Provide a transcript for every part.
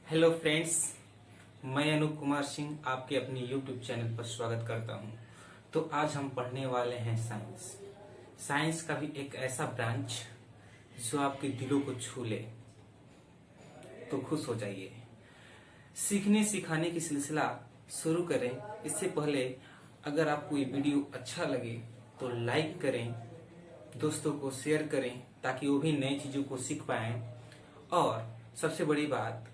Hello friends, मैं अनूप कुमार सिंह आपके अपने यूट्यूब चैनल पर स्वागत करता हूं। तो आज हम पढ़ने वाले हैं साइंस। साइंस का भी एक ऐसा ब्रांच जो आपके दिलों को छू ले तो खुश हो जाइए। सीखने सिखाने की सिलसिला शुरू करें। इससे पहले अगर आपको ये वीडियो अच्छा लगे तो लाइक करें, दोस्तों को शेयर करें ताकि वो भी नई चीजों को सीख पाएं। और सबसे बड़ी बात,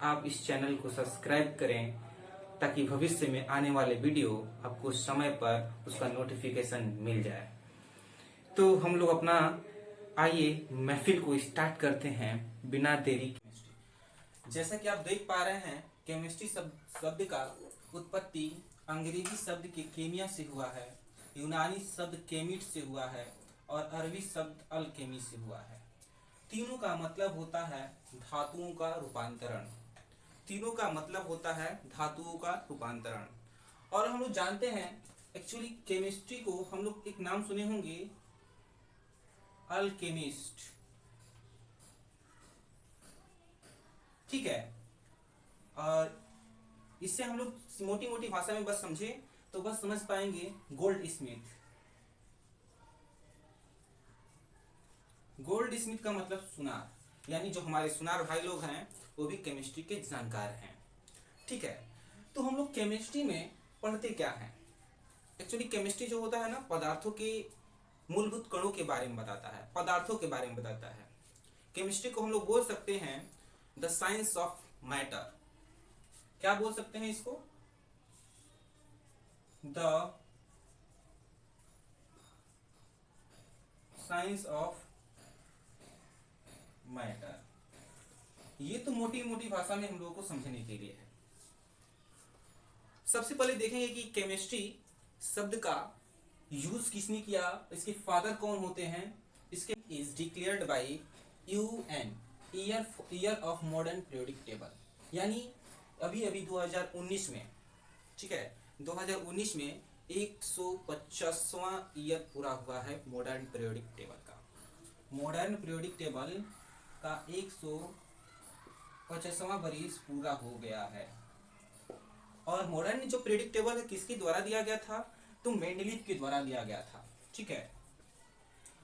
आप इस चैनल को सब्सक्राइब करें ताकि भविष्य में आने वाले वीडियो आपको समय पर उसका नोटिफिकेशन मिल जाए। तो हम लोग अपना आइए महफिल को स्टार्ट करते हैं बिना देरी के। जैसा कि आप देख पा रहे हैं, केमिस्ट्री शब्द का उत्पत्ति अंग्रेजी शब्द के केमिया से हुआ है, यूनानी शब्द केमिट से हुआ है और अरबी शब्द अल्केमी से हुआ है। तीनों का मतलब होता है धातुओं का रूपांतरण। तीनों का मतलब होता है धातुओं का रूपांतरण। और हम लोग जानते हैं, एक्चुअली केमिस्ट्री को हम लोग एक नाम सुने होंगे, अल्केमिस्ट। ठीक है। और इससे हम लोग मोटी मोटी भाषा में बस समझे तो बस समझ पाएंगे गोल्ड स्मिथ। गोल्ड स्मिथ का मतलब सुनार, यानी जो हमारे सुनार भाई लोग हैं वो भी केमिस्ट्री के जानकार हैं। ठीक है। तो हम लोग केमिस्ट्री में पढ़ते क्या हैं? एक्चुअली केमिस्ट्री जो होता है ना, पदार्थों के मूलभूत कणों के बारे में बताता है, पदार्थों के बारे में बताता है। केमिस्ट्री को हम लोग बोल सकते हैं द साइंस ऑफ मैटर। क्या बोल सकते हैं इसको? The science of matter. ये तो मोटी मोटी भाषा में हम लोगों को समझने के लिए है। सबसे पहले देखेंगे कि केमिस्ट्री शब्द का यूज किसने किया, इसके फादर कौन होते हैं। इसके is declared by UN, year of modern periodic table. यानी अभी अभी 2019 में, ठीक है, 2019 में 150वां ईयर पूरा हुआ है मॉडर्न पीरियोडिक टेबल का। मॉडर्न पीरियोडिक टेबल का 150वां बरिस पूरा हो गया है। और मॉडर्न जो पीरियोडिक टेबल है किसके द्वारा दिया गया था? तो मेंडलीव के द्वारा दिया गया था। ठीक है।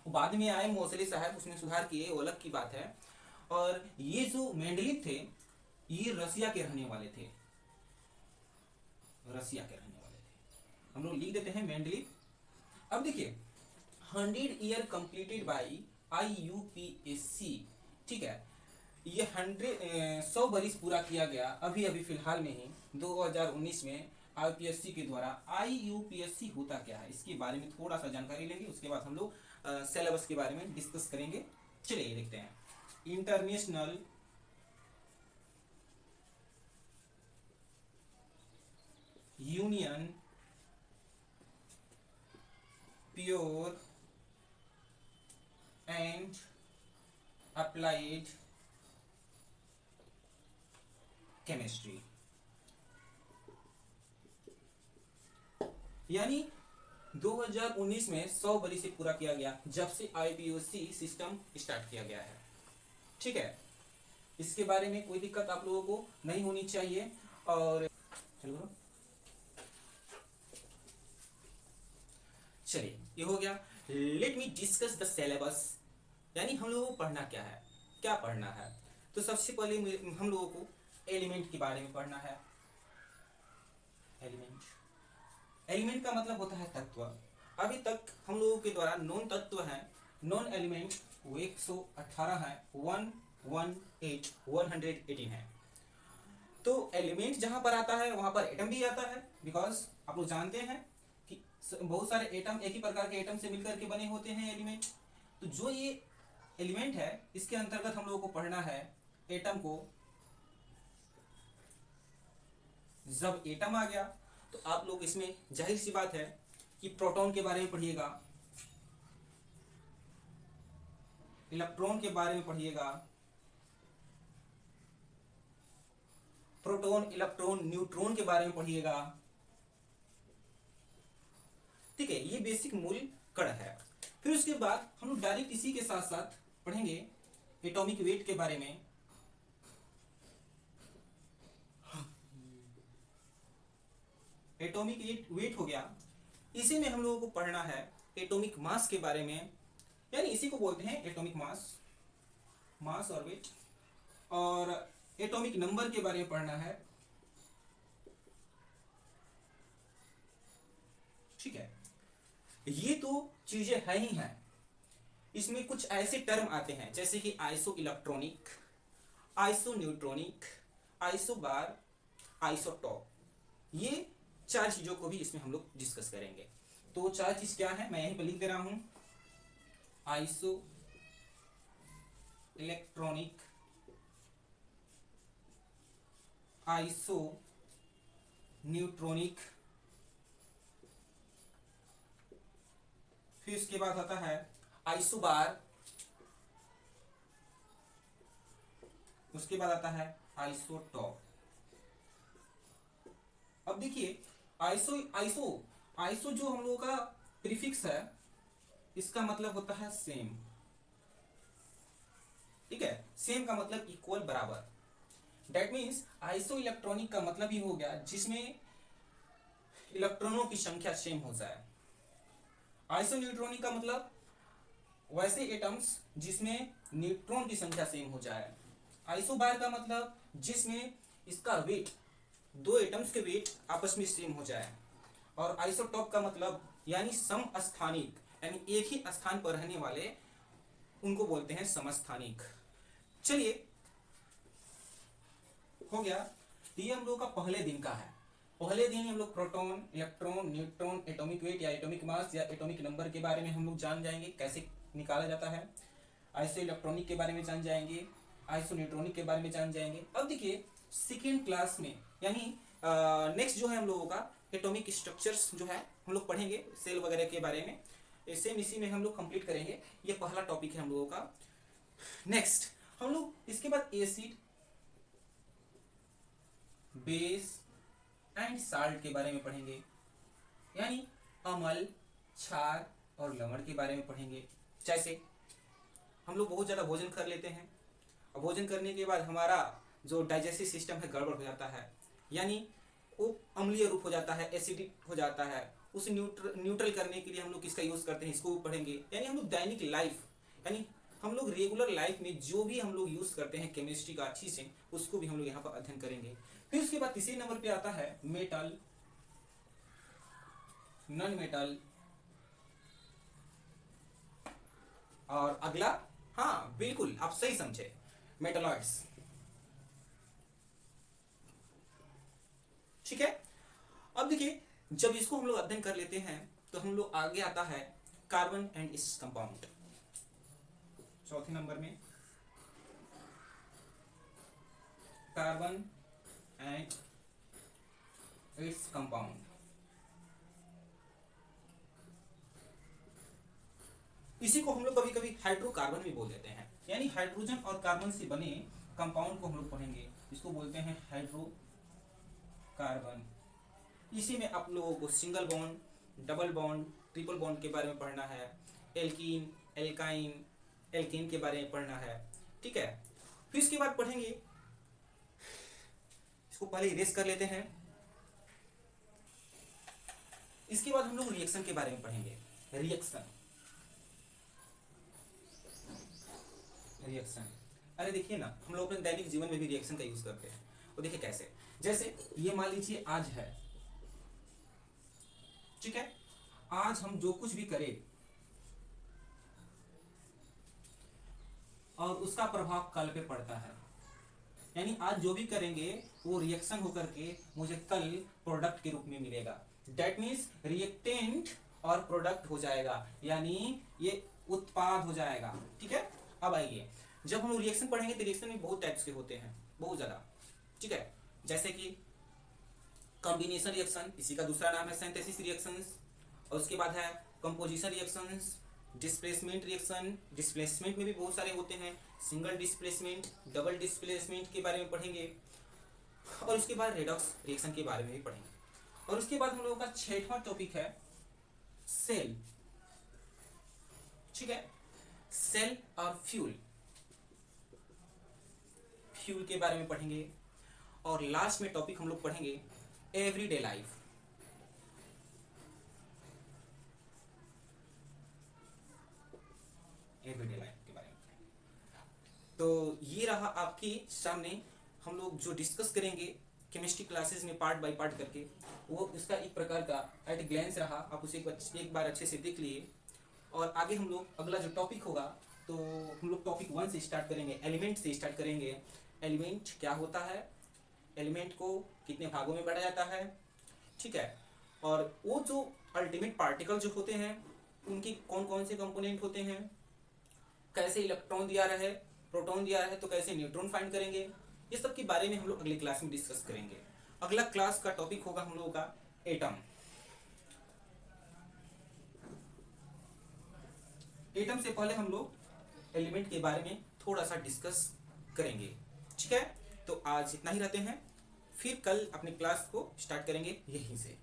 बाद में आए मोसले साहब, उसने सुधार किए, वो अलग की बात है। और ये जो मेंडलीव थे ये रसिया के रहने वाले थे। रसिया के रहने वाले थे। हम लोग लिख देते हैं मेंडलीव। अब देखिए, 100 ईयर कंप्लीटेड बाई IUPAC। ठीक है। ये 100 बरिस पूरा किया गया अभी अभी फिलहाल में ही 2019 में IUPAC के द्वारा। IUPAC होता क्या है इसके बारे में थोड़ा सा जानकारी लेंगे, उसके बाद हम लोग सिलेबस के बारे में डिस्कस करेंगे। चलिए देखते हैं। International union pure and applied chemistry, यानी 2019 में 100 बरिस से पूरा किया गया जब से IUPAC सिस्टम स्टार्ट किया गया है। ठीक है। इसके बारे में कोई दिक्कत आप लोगों को नहीं होनी चाहिए। और चलिए, ये हो गया। Let me discuss the syllabus, यानी हम लोगों को पढ़ना क्या है, क्या पढ़ना है। तो सबसे पहले हम लोगों को एलिमेंट के बारे में पढ़ना है। एलिमेंट का मतलब होता है तत्व। अभी तक हम लोगों के द्वारा नॉन तत्व है, नॉन एलिमेंट वो 118 है, 118 है। तो एलिमेंट जहां पर आता है वहां पर एटम भी आता है, बिकॉज आप लोग जानते हैं कि बहुत सारे एटम एक ही प्रकार के एटम से मिलकर के बने होते हैं एलिमेंट। तो जो ये एलिमेंट है इसके अंतर्गत हम लोगों को पढ़ना है एटम को। जब एटम आ गया तो आप लोग इसमें जाहिर सी बात है कि प्रोटॉन के बारे में पढ़िएगा, इलेक्ट्रॉन के बारे में पढ़िएगा, प्रोटॉन, इलेक्ट्रॉन, न्यूट्रॉन के बारे में पढ़िएगा। ठीक है, ये बेसिक मूल कण है। फिर उसके बाद हम लोग डायरेक्ट इसी के साथ साथ पढ़ेंगे एटॉमिक वेट के बारे में, एटॉमिक वेट हो गया, इसी में हम लोगों को पढ़ना है एटॉमिक मास के बारे में, यानी इसी को बोलते हैं एटॉमिक मास, मास और वेट। और एटॉमिक नंबर के बारे में पढ़ना है, ठीक है। ये तो चीजें है ही हैं। इसमें कुछ ऐसे टर्म आते हैं जैसे कि isoelectronic, isoneutronic, isobar, isotope, ये चार चीजों को भी इसमें हम लोग डिस्कस करेंगे। तो चार चीज क्या है मैं यहीं पर लिख दे रहा हूं, आइसो इलेक्ट्रॉनिक, आइसो न्यूट्रॉनिक, फिर इसके बाद आता है आइसोबार, उसके बाद आता है आइसोटॉप। अब देखिए आइसो आइसो आइसो जो हम लोगों का प्रीफिक्स है, इसका मतलब होता है सेम, ठीक है। सेम का मतलब इक्वल, बराबर। दैट मीन्स आइसो इलेक्ट्रॉनिक का मतलब ही हो गया जिसमें इलेक्ट्रॉनों की संख्या सेम हो जाए। आइसो न्यूट्रॉनिक का मतलब वैसे एटम्स जिसमें न्यूट्रॉन की संख्या सेम हो जाए। आइसोबार का मतलब जिसमें इसका वेट, दो एटम्स के वेट आपस में सेम हो जाए। और आइसोटॉप का मतलब यानी समस्थानिक, यानी एक ही स्थान पर रहने वाले, उनको बोलते हैं समस्थानिक। चलिए, हो गया। ये हम लोग का पहले दिन का है। पहले दिन हम लोग proton, electron, neutron, atomic weight या एटॉमिक मास या एटॉमिक नंबर के बारे में हम लोग जान जाएंगे, कैसे निकाला जाता है। आइसो इलेक्ट्रॉनिक के बारे में जान जाएंगे, आइसो न्यूट्रॉनिक के बारे में जान जाएंगे। अब देखिए सेकेंड क्लास में, यानी नेक्स्ट जो है हम लोगों का एटॉमिक स्ट्रक्चर्स जो है हम लोग पढ़ेंगे, सेल वगैरह के बारे में। सेम इसी में हम लोग कंप्लीट करेंगे। ये पहला टॉपिक है हम लोगों का। नेक्स्ट हम लोग इसके बाद एसिड, बेस एंड साल्ट के बारे में पढ़ेंगे, यानी अम्ल, क्षार और लवण के बारे में पढ़ेंगे। जैसे हम लोग बहुत ज़्यादा भोजन कर लेते हैं, और भोजन करने के बाद हमारा जो डाइजेस्टिव सिस्टम है गड़बड़ हो जाता है, यानी वो अम्लीय रूप हो जाता है, एसिडिक हो जाता है। उसे न्यूट्रल करने के लिए हम लोग किसका यूज़ करते हैं, इसको पढ़ेंगे। यानी हम लोग दैनिक लाइफ, यानी हम लोग रेगुलर लाइफ में जो भी हम लोग यूज़ करते हैं केमिस्ट्री का अच्छी से, उसको भी हम लोग यहाँ पर अध्ययन करेंगे। फिर उसके बाद तीसरे नंबर पे आता है मेटल, नॉन मेटल, और अगला, हाँ बिल्कुल आप सही समझे, मेटलॉइड्स, ठीक है। अब देखिए जब इसको हम लोग अध्ययन कर लेते हैं तो हम लोग आगे आता है कार्बन एंड इट्स कंपाउंड। चौथे नंबर में कार्बन एंड इट्स कंपाउंड। इसी को हम लोग कभी कभी हाइड्रोकार्बन भी बोल देते हैं, यानी हाइड्रोजन और कार्बन से बने कंपाउंड को हम लोग पढ़ेंगे, इसको बोलते हैं हाइड्रोकार्बन। इसी में आप लोगों को single bond, double bond, triple bond के बारे में पढ़ना है, एल्कीन, एल्काइन, एल्केन के बारे में पढ़ना है, ठीक है। फिर इसके बाद पढ़ेंगे, इसको पहले इरेज कर लेते हैं। इसके बाद हम लोग रिएक्शन के बारे में पढ़ेंगे। रिएक्शन, रिएक्शन, अरे देखिए ना, हम लोग अपने दैनिक जीवन में भी रिएक्शन का यूज करते हैं। और देखिए कैसे, जैसे ये मान लीजिए आज है, ठीक है, आज हम जो कुछ भी करें और उसका प्रभाव कल पे पड़ता है, यानी आज जो भी करेंगे वो रिएक्शन होकर के मुझे कल प्रोडक्ट के रूप में मिलेगा। दैट मीन्स रिएक्टेंट और प्रोडक्ट हो जाएगा, यानी ये उत्पाद हो जाएगा, ठीक है। अब आइए, जब हम रिएक्शन पढ़ेंगे तो रिएक्शन में बहुत टाइप्स के होते हैं, बहुत ज्यादा, ठीक है। जैसे कि कॉम्बिनेशन रिएक्शन, इसी का दूसरा नाम है सिंथेसिस रिएक्शंस। और उसके बाद है composition reactions, displacement reaction, displacement में भी बहुत सारे होते हैं, सिंगल डिस्प्लेसमेंट, डबल डिस्प्लेसमेंट के बारे में पढ़ेंगे। और उसके बाद रेडॉक्स रिएक्शन के बारे में भी पढ़ेंगे। और उसके बाद हम लोगों का छठवां टॉपिक है सेल, ठीक है, सेल और फ्यूल, फ्यूल के बारे में पढ़ेंगे। और लास्ट में टॉपिक हम लोग पढ़ेंगे एवरीडे लाइफ, एवरीडे लाइफ के बारे में। तो ये रहा आपके सामने हम लोग जो डिस्कस करेंगे केमिस्ट्री क्लासेस में पार्ट बाय पार्ट करके, वो इसका एक प्रकार का एट ग्लैंस रहा, आप उसे एक बार अच्छे से देख लिए। और आगे हम लोग अगला जो टॉपिक होगा, तो हम लोग टॉपिक 1 से स्टार्ट करेंगे, एलिमेंट से स्टार्ट करेंगे। एलिमेंट क्या होता है, एलिमेंट को कितने भागों में बांटा जाता है, ठीक है, और वो जो अल्टीमेट पार्टिकल जो होते हैं उनकी कौन कौन से कंपोनेंट होते हैं, कैसे इलेक्ट्रॉन दिया रहा है, प्रोटॉन दिया रहा है तो कैसे न्यूट्रॉन फाइंड करेंगे, ये सब के बारे में हम लोग अगले क्लास में डिस्कस करेंगे। अगला क्लास का टॉपिक होगा हम लोगों का एटम। एटम से पहले हम लोग एलिमेंट के बारे में थोड़ा सा डिस्कस करेंगे, ठीक है। तो आज इतना ही रहते हैं, फिर कल अपनी क्लास को स्टार्ट करेंगे यहीं से।